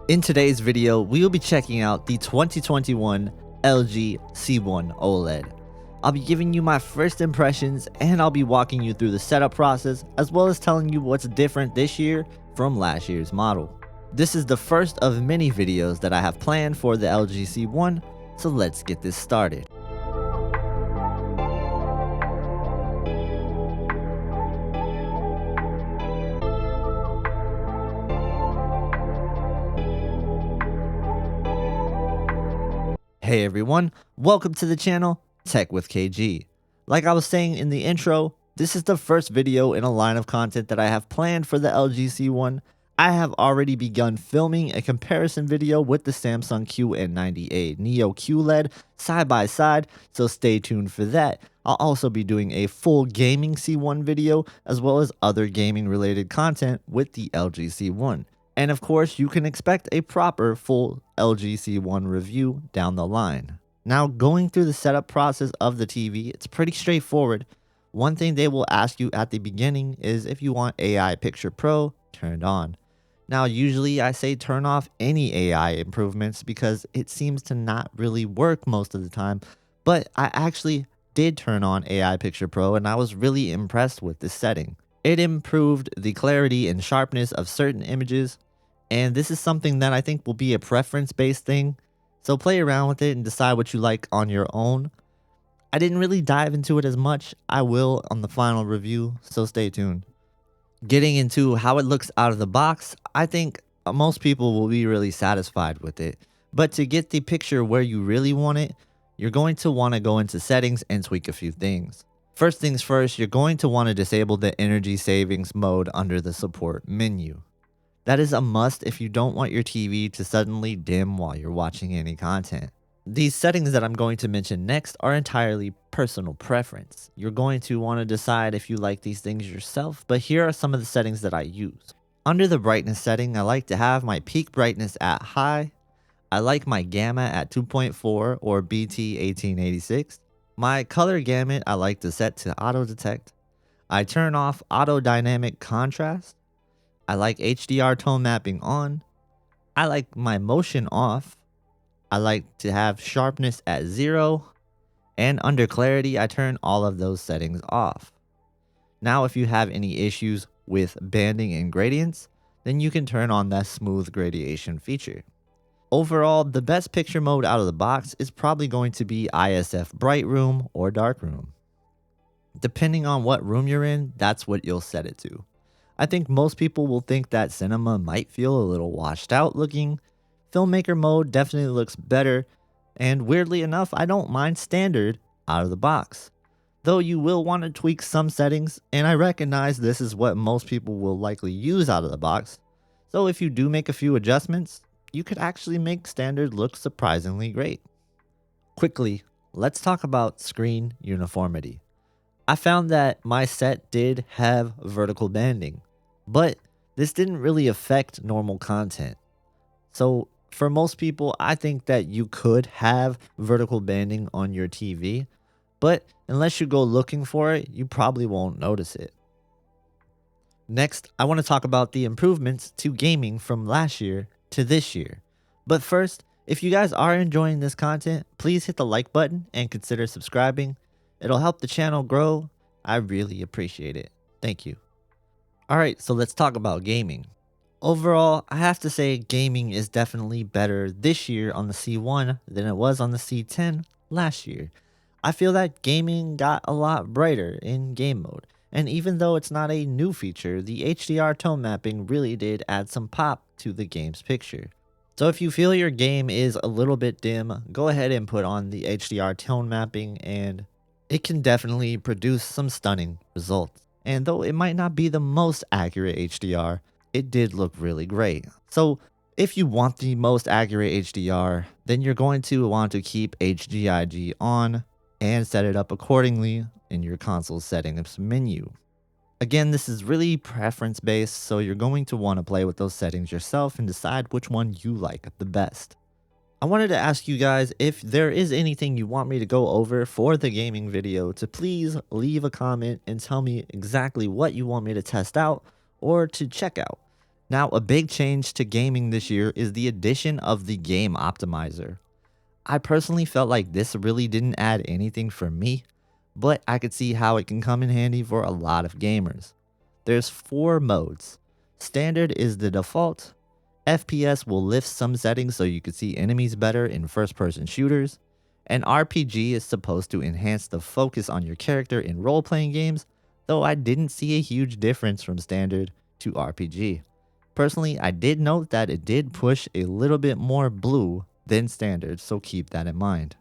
In today's video, we will be checking out the 2021 LG C1 OLED. I'll be giving you my first impressions and I'll be walking you through the setup process as well as telling you what's different this year from last year's model. This is the first of many videos that I have planned for the LG C1, so let's get this started. Hey everyone, welcome to the channel, Tech with KG. Like I was saying in the intro, this is the first video in a line of content that I have planned for the LG C1. I have already begun filming a comparison video with the Samsung QN90A Neo QLED side by side, so stay tuned for that. I'll also be doing a full gaming C1 video as well as other gaming related content with the LG C1. And of course, you can expect a proper full LG C1 review down the line. Now, going through the setup process of the TV, it's pretty straightforward. One thing they will ask you at the beginning is if you want AI Picture Pro turned on. Now, usually I say turn off any AI improvements because it seems to not really work most of the time, but I actually did turn on AI Picture Pro and I was really impressed with this setting. It improved the clarity and sharpness of certain images, and this is something that I think will be a preference-based thing, so play around with it and decide what you like on your own. I didn't really dive into it as much. I will on the final review, so stay tuned. Getting into how it looks out of the box, I think most people will be really satisfied with it. But to get the picture where you really want it, you're going to want to go into settings and tweak a few things. First things first, you're going to want to disable the energy savings mode under the support menu. That is a must if you don't want your TV to suddenly dim while you're watching any content. These settings that I'm going to mention next are entirely personal preference. You're going to want to decide if you like these things yourself, but here are some of the settings that I use. Under the brightness setting, I like to have my peak brightness at high. I like my gamma at 2.4 or BT 1886. My color gamut I like to set to auto detect. I turn off auto dynamic contrast. I like HDR tone mapping on. I like my motion off. I like to have sharpness at 0. And under clarity, I turn all of those settings off. Now, if you have any issues with banding and gradients, then you can turn on that smooth gradation feature. Overall, the best picture mode out of the box is probably going to be ISF Bright Room or Dark Room. Depending on what room you're in, that's what you'll set it to. I think most people will think that cinema might feel a little washed out looking. Filmmaker mode definitely looks better, and weirdly enough, I don't mind standard out of the box. Though you will want to tweak some settings, and I recognize this is what most people will likely use out of the box. So if you do make a few adjustments, you could actually make standard look surprisingly great. Quickly, let's talk about screen uniformity. I found that my set did have vertical banding, but this didn't really affect normal content. So for most people, I think that you could have vertical banding on your TV, but unless you go looking for it, you probably won't notice it. Next, I want to talk about the improvements to gaming from last year to this year. But first, if you guys are enjoying this content, please hit the like button and consider subscribing. It'll help the channel grow. I really appreciate it. Thank you. Alright, so let's talk about gaming. Overall, I have to say gaming is definitely better this year on the C1 than it was on the C10 last year. I feel that gaming got a lot brighter in game mode, and even though it's not a new feature, the HDR tone mapping really did add some pop to the game's picture. So if you feel your game is a little bit dim, go ahead and put on the HDR tone mapping and it can definitely produce some stunning results. And though it might not be the most accurate HDR, it did look really great. So if you want the most accurate HDR, then you're going to want to keep HGIG on and set it up accordingly in your console settings menu. Again, this is really preference based, so you're going to want to play with those settings yourself and decide which one you like the best. I wanted to ask you guys if there is anything you want me to go over for the gaming video, to please leave a comment and tell me exactly what you want me to test out or to check out. Now, a big change to gaming this year is the addition of the game optimizer. I personally felt like this really didn't add anything for me, but I could see how it can come in handy for a lot of gamers. There's 4 modes. Standard is the default. FPS will lift some settings so you can see enemies better in first person shooters. And RPG is supposed to enhance the focus on your character in role playing games, though I didn't see a huge difference from standard to RPG. Personally, I did note that it did push a little bit more blue than standard, so keep that in mind.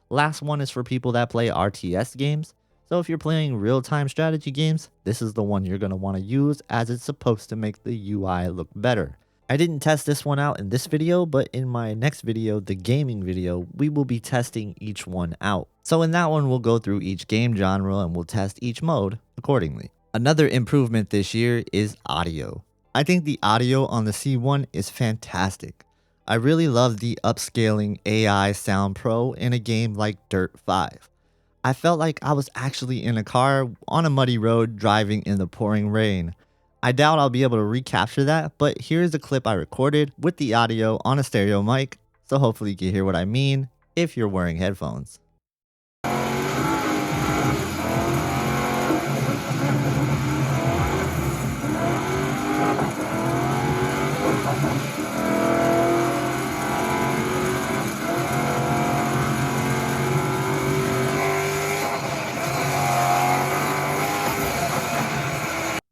Last one is for people that play RTS games. So if you're playing real-time strategy games, this is the one you're going to want to use as it's supposed to make the UI look better. I didn't test this one out in this video, but in my next video, the gaming video, we will be testing each one out. So in that one, we'll go through each game genre and we'll test each mode accordingly. Another improvement this year is audio. I think the audio on the C1 is fantastic. I really love the upscaling AI Sound Pro in a game like Dirt 5. I felt like I was actually in a car on a muddy road driving in the pouring rain. I doubt I'll be able to recapture that, but here's a clip I recorded with the audio on a stereo mic, so hopefully you can hear what I mean if you're wearing headphones.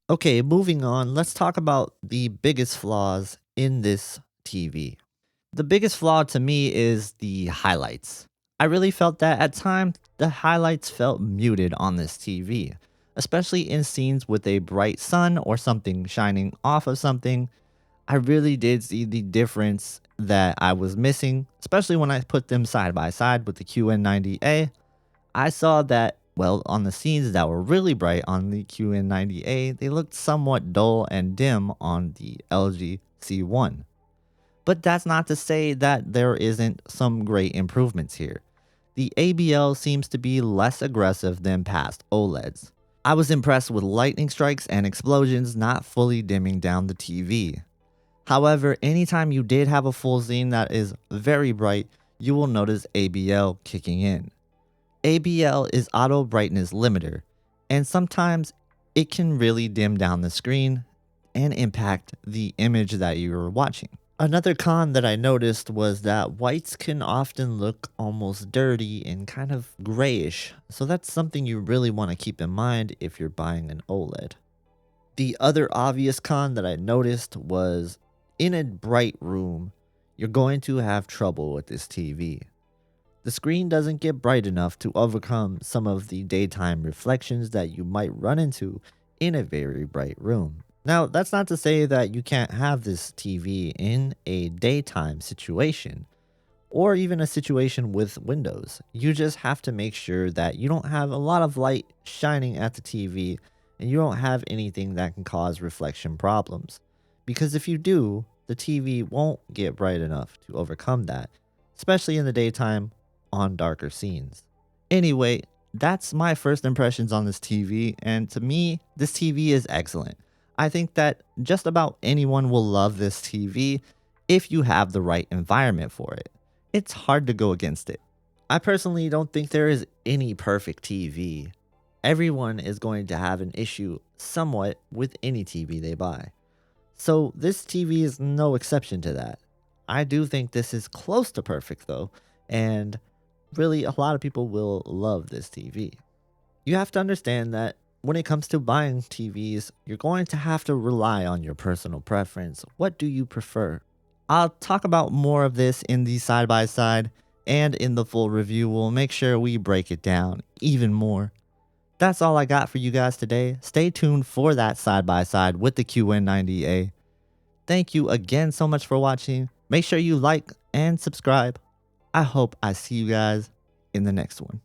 Okay, moving on, let's talk about the biggest flaws in this TV. The biggest flaw to me is the highlights. I really felt that at times the highlights felt muted on this TV, especially in scenes with a bright sun or something shining off of something. I really did see the difference that I was missing, especially when I put them side by side with the QN90A. I saw that, well, on the scenes that were really bright on the QN90A, they looked somewhat dull and dim on the LG C1. But that's not to say that there isn't some great improvements here. The ABL seems to be less aggressive than past OLEDs. I was impressed with lightning strikes and explosions not fully dimming down the TV. However, anytime you did have a full scene that is very bright, you will notice ABL kicking in. ABL is auto brightness limiter, and sometimes it can really dim down the screen and impact the image that you're watching. Another con that I noticed was that whites can often look almost dirty and kind of grayish, so that's something you really want to keep in mind if you're buying an OLED. The other obvious con that I noticed was in a bright room, you're going to have trouble with this TV. The screen doesn't get bright enough to overcome some of the daytime reflections that you might run into in a very bright room. Now, that's not to say that you can't have this TV in a daytime situation, or even a situation with windows. You just have to make sure that you don't have a lot of light shining at the TV and you don't have anything that can cause reflection problems. Because if you do, the TV won't get bright enough to overcome that, especially in the daytime on darker scenes. Anyway, that's my first impressions on this TV, and to me, this TV is excellent. I think that just about anyone will love this TV if you have the right environment for it. It's hard to go against it. I personally don't think there is any perfect TV. Everyone is going to have an issue somewhat with any TV they buy. So this TV is no exception to that. I do think this is close to perfect though, and really a lot of people will love this TV. You have to understand that when it comes to buying TVs, you're going to have to rely on your personal preference. What do you prefer? I'll talk about more of this in the side by side, and in the full review, we'll make sure we break it down even more. That's all I got for you guys today. Stay tuned for that side by side with the QN90A. Thank you again so much for watching. Make sure you like and subscribe. I hope I see you guys in the next one.